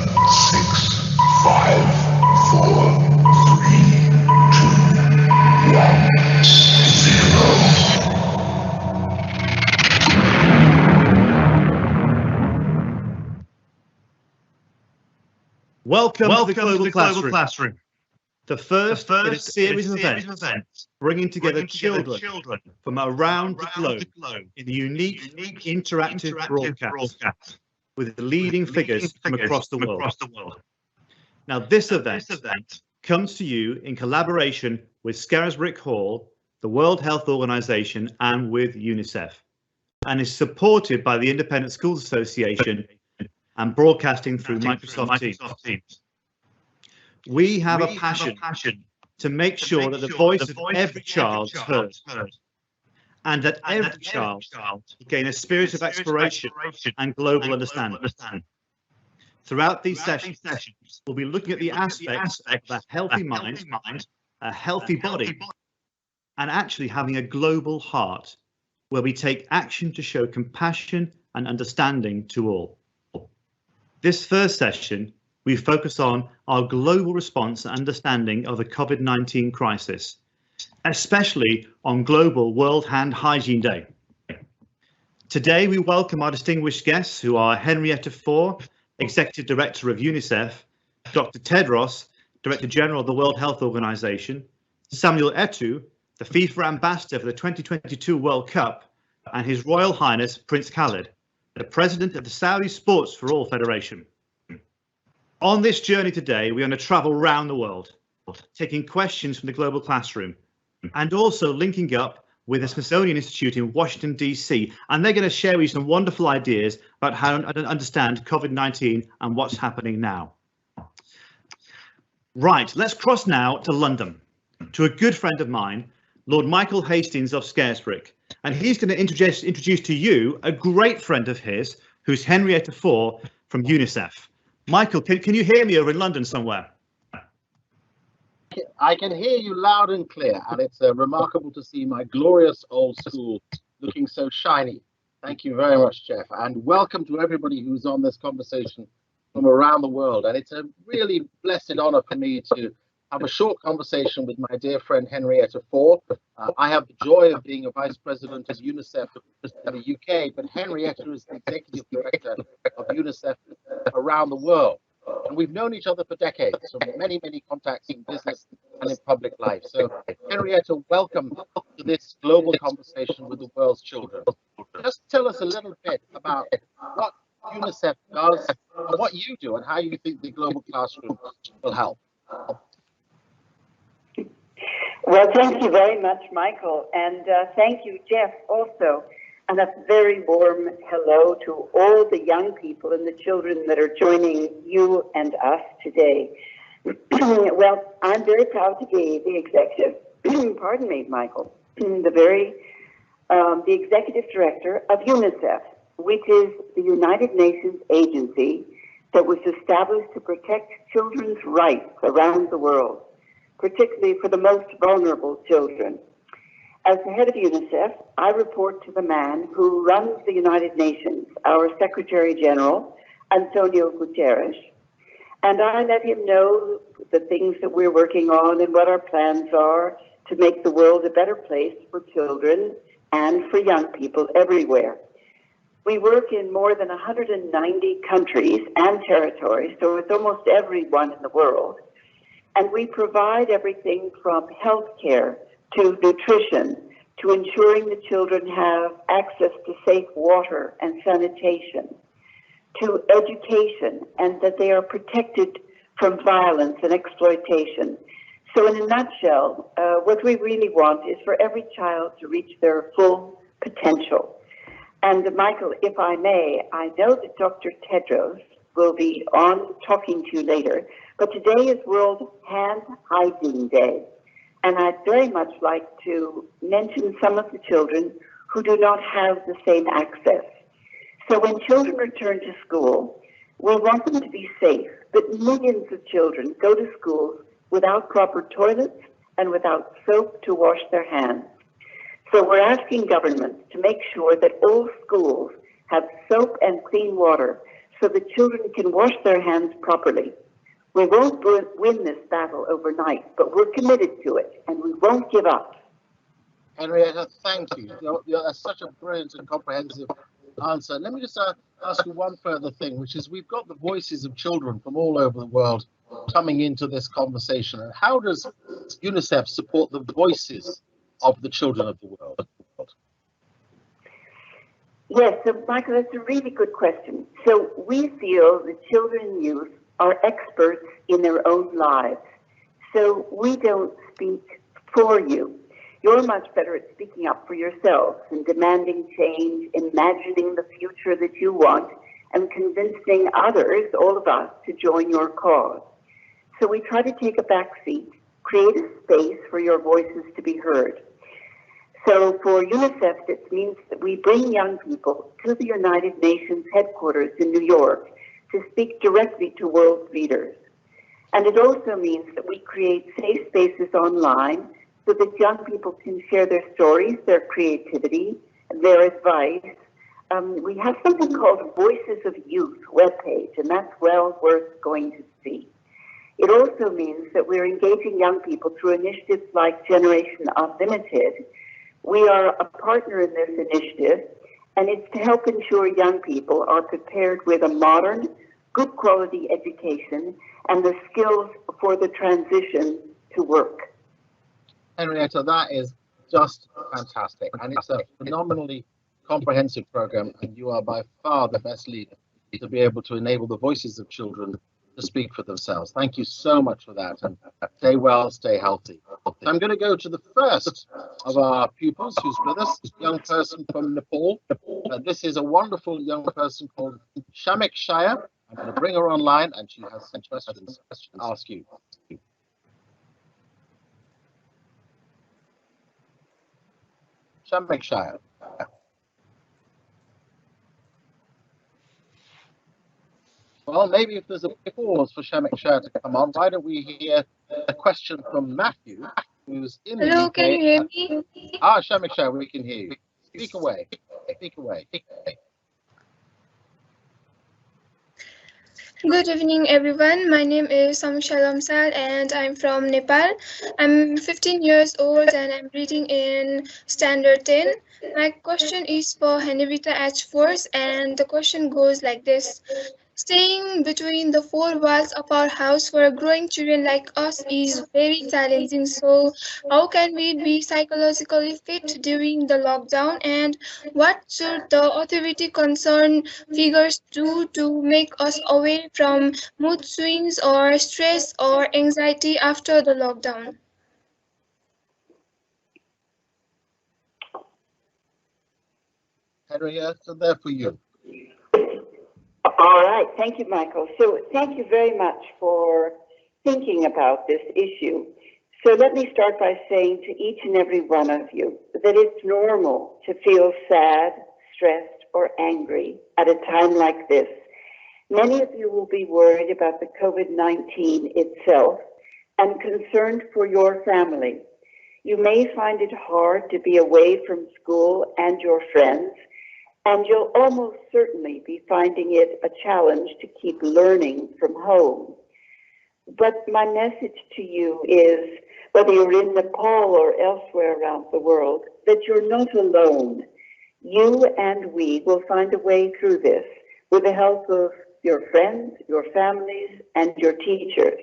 6, 5, 4, 3, 2, 1, 0. Welcome to the Global Classroom, the first in a series of events bringing together children from around the globe in a unique interactive broadcast with the leading figures from across the world. Now, this event comes to you in collaboration with Scarisbrick Hall, the World Health Organization, and with Unicef, and is supported by the Independent Schools Association and broadcasting through Microsoft Teams. We have a passion to make sure that the voice of every child is heard, and that every child gain a spirit of exploration and global understanding. Throughout these sessions, we'll be looking at the aspects of a healthy mind, a healthy body, and actually having a global heart, where we take action to show compassion and understanding to all. This first session, we focus on our global response and understanding of the COVID-19 crisis, especially on Global World Hand Hygiene Day. Today, we welcome our distinguished guests, who are Henrietta Fore, Executive Director of Unicef, Dr. Tedros, Director General of the World Health Organization, Samuel Eto'o, the FIFA Ambassador for the 2022 World Cup, and His Royal Highness Prince Khalid, the President of the Saudi Sports for All Federation. On this journey today, we're going to travel around the world, taking questions from the Global Classroom, and also linking up with the Smithsonian Institute in Washington, DC, and they're going to share with you some wonderful ideas about how to understand COVID-19 and what's happening now. Right, let's cross now to London, to a good friend of mine, Lord Michael Hastings of Scarisbrick, and he's going to introduce to you a great friend of his, who's Henrietta Fore from Unicef. Michael, can you hear me over in London somewhere? I can hear you loud and clear, and it's remarkable to see my glorious old school looking so shiny. Thank you very much, Jeff, and welcome to everybody who's on this conversation from around the world. And it's a really blessed honor for me to have a short conversation with my dear friend Henrietta Fore. I have the joy of being a vice president of UNICEF in the UK, but Henrietta is the executive director of UNICEF around the world. And we've known each other for decades, so many, many contacts in business and in public life. So Henrietta, welcome to this global conversation with the world's children. Just tell us a little bit about what UNICEF does, and what you do, and how you think the global classroom will help. Well, thank you very much, Michael, and thank you, Jeff, also. And a very warm hello to all the young people and the children that are joining you and us today. Well, I'm very proud to be the executive, pardon me, Michael, the executive director of UNICEF, which is the United Nations agency that was established to protect children's rights around the world, particularly for the most vulnerable children. As the head of UNICEF, I report to the man who runs the United Nations, our Secretary General, Antonio Guterres, and I let him know the things that we're working on and what our plans are to make the world a better place for children and for young people everywhere. We work in more than 190 countries and territories, so it's almost everyone in the world, and we provide everything from healthcare to nutrition, to ensuring the children have access to safe water and sanitation, to education, and that they are protected from violence and exploitation. So in a nutshell, what we really want is for every child to reach their full potential. And Michael, if I may, I know that Dr. Tedros will be on talking to you later, but today is World Hand Hygiene Day. And I'd very much like to mention some of the children who do not have the same access. So when children return to school, we want them to be safe, but millions of children go to school without proper toilets and without soap to wash their hands. So we're asking governments to make sure that all schools have soap and clean water so the children can wash their hands properly. We won't win this battle overnight, but we're committed to it, and we won't give up. Henrietta, thank you. That's such a brilliant and comprehensive answer. Let me just ask you one further thing, which is we've got the voices of children from all over the world coming into this conversation. And how does UNICEF support the voices of the children of the world? Yes, so Michael, that's a really good question. So we feel the children and youth are experts in their own lives. So we don't speak for you. You're much better at speaking up for yourselves and demanding change, imagining the future that you want, and convincing others, all of us, to join your cause. So we try to take a back seat, create a space for your voices to be heard. So for UNICEF, this means that we bring young people to the United Nations headquarters in New York to speak directly to world leaders. And it also means that we create safe spaces online so that young people can share their stories, their creativity, their advice. We have something called Voices of Youth webpage, and that's well worth going to see. It also means that we're engaging young people through initiatives like Generation Unlimited. We are a partner in this initiative, and it's to help ensure young people are prepared with a modern, good quality education and the skills for the transition to work. Henrietta, that is just fantastic. And it's a phenomenally comprehensive program, and you are by far the best leader to be able to enable the voices of children to speak for themselves. Thank you so much for that, and stay well, stay healthy. I'm going to go to the first of our pupils who's with us, a young person from Nepal. This is a wonderful young person called Shamik Shaya. I'm going to bring her online, and she has some questions to ask you. Shamik Shaya. Well, maybe if there's a pause for Shamik Shah to come on, why don't we hear a question from Matthew, who's in the UK. Hello, can you hear me? Shamik Shah, we can hear you. Speak away. Speak away. Good evening, everyone. My name is Samisha Lamsal and I'm from Nepal. I'm 15 years old and I'm reading in Standard 10. My question is for Henrietta H. Force, and the question goes like this. Staying between the four walls of our house for growing children like us is very challenging. So, how can we be psychologically fit during the lockdown? And what should the authority concerned figures do to make us away from mood swings or stress or anxiety after the lockdown? Henrietta, there for you. All right, thank you, Michael. So thank you very much for thinking about this issue. So let me start by saying to each and every one of you that it's normal to feel sad, stressed, or angry at a time like this. Many of you will be worried about the COVID-19 itself and concerned for your family. You may find it hard to be away from school and your friends, and you'll almost certainly be finding it a challenge to keep learning from home. But my message to you is, whether you're in Nepal or elsewhere around the world, that you're not alone. You and we will find a way through this with the help of your friends, your families, and your teachers.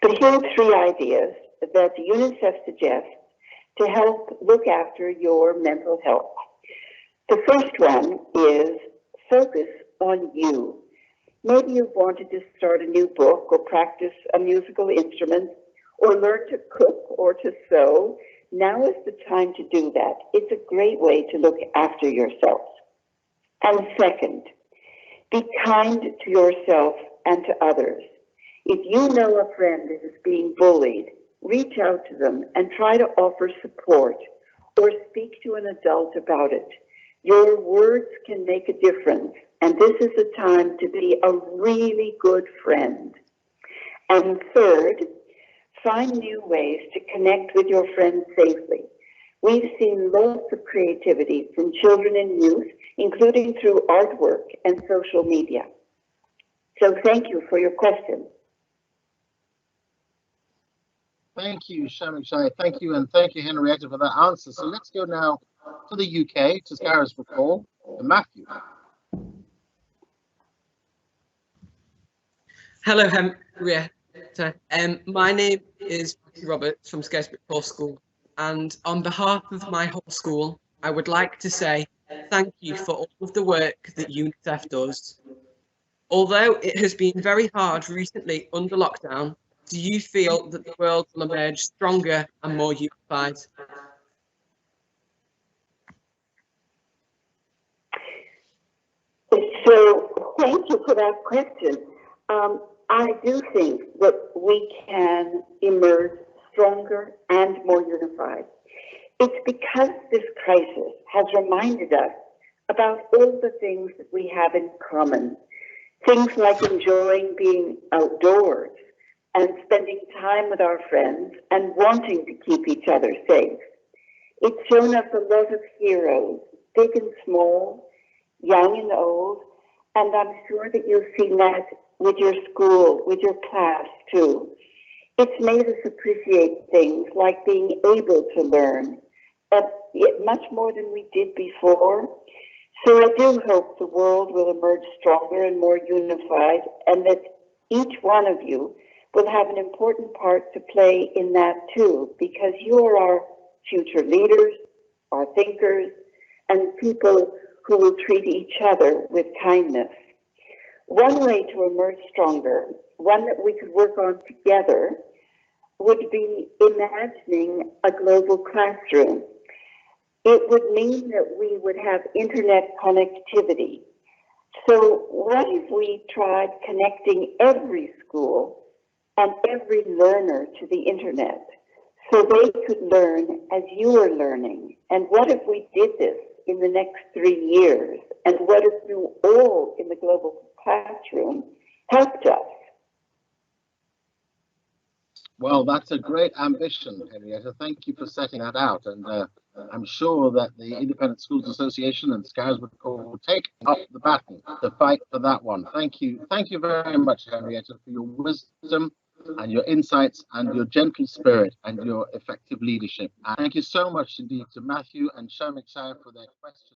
But here are 3 ideas that UNICEF suggests to help look after your mental health. The first one is focus on you. Maybe you've wanted to start a new book or practice a musical instrument or learn to cook or to sew. Now is the time to do that. It's a great way to look after yourself. And second, be kind to yourself and to others. If you know a friend is being bullied, reach out to them and try to offer support or speak to an adult about it. Your words can make a difference, and this is a time to be a really good friend. And third, find new ways to connect with your friends safely. We've seen lots of creativity from children and youth, including through artwork and social media. So thank you for your question. Thank you, Shamik Shai. Thank you, and thank you, Henrietta, for that answer. So let's go now to the UK, to Scarisbrick Hall, to Matthew. Hello, Henrietta. My name is Robert from Scarisbrick Hall School, and on behalf of my whole school, I would like to say thank you for all of the work that Unicef does. Although it has been very hard recently under lockdown, do you feel that the world will emerge stronger and more unified? So thank you for that question. I do think that we can emerge stronger and more unified. It's because this crisis has reminded us about all the things that we have in common. Things like enjoying being outdoors and spending time with our friends and wanting to keep each other safe. It's shown us a lot of heroes, big and small, young and old, and I'm sure that you've seen that with your school, with your class too. It's made us appreciate things like being able to learn, much more than we did before. So I do hope the world will emerge stronger and more unified, and that each one of you will have an important part to play in that too, because you are our future leaders, our thinkers, and people who will treat each other with kindness. One way to emerge stronger, one that we could work on together, would be imagining a global classroom. It would mean that we would have internet connectivity. So what if we tried connecting every school and every learner to the internet so they could learn as you are learning? And what if we did this in the next 3 years? And what if you all in the global classroom helped us? Well, that's a great ambition, Henrietta. Thank you for setting that out. And I'm sure that the Independent Schools Association and Scarisbrick will take up the baton to fight for that one. Thank you. Thank you very much, Henrietta, for your wisdom and your insights and your gentle spirit and your effective leadership. And thank you so much indeed to Matthew and Shamik Shai for their questions.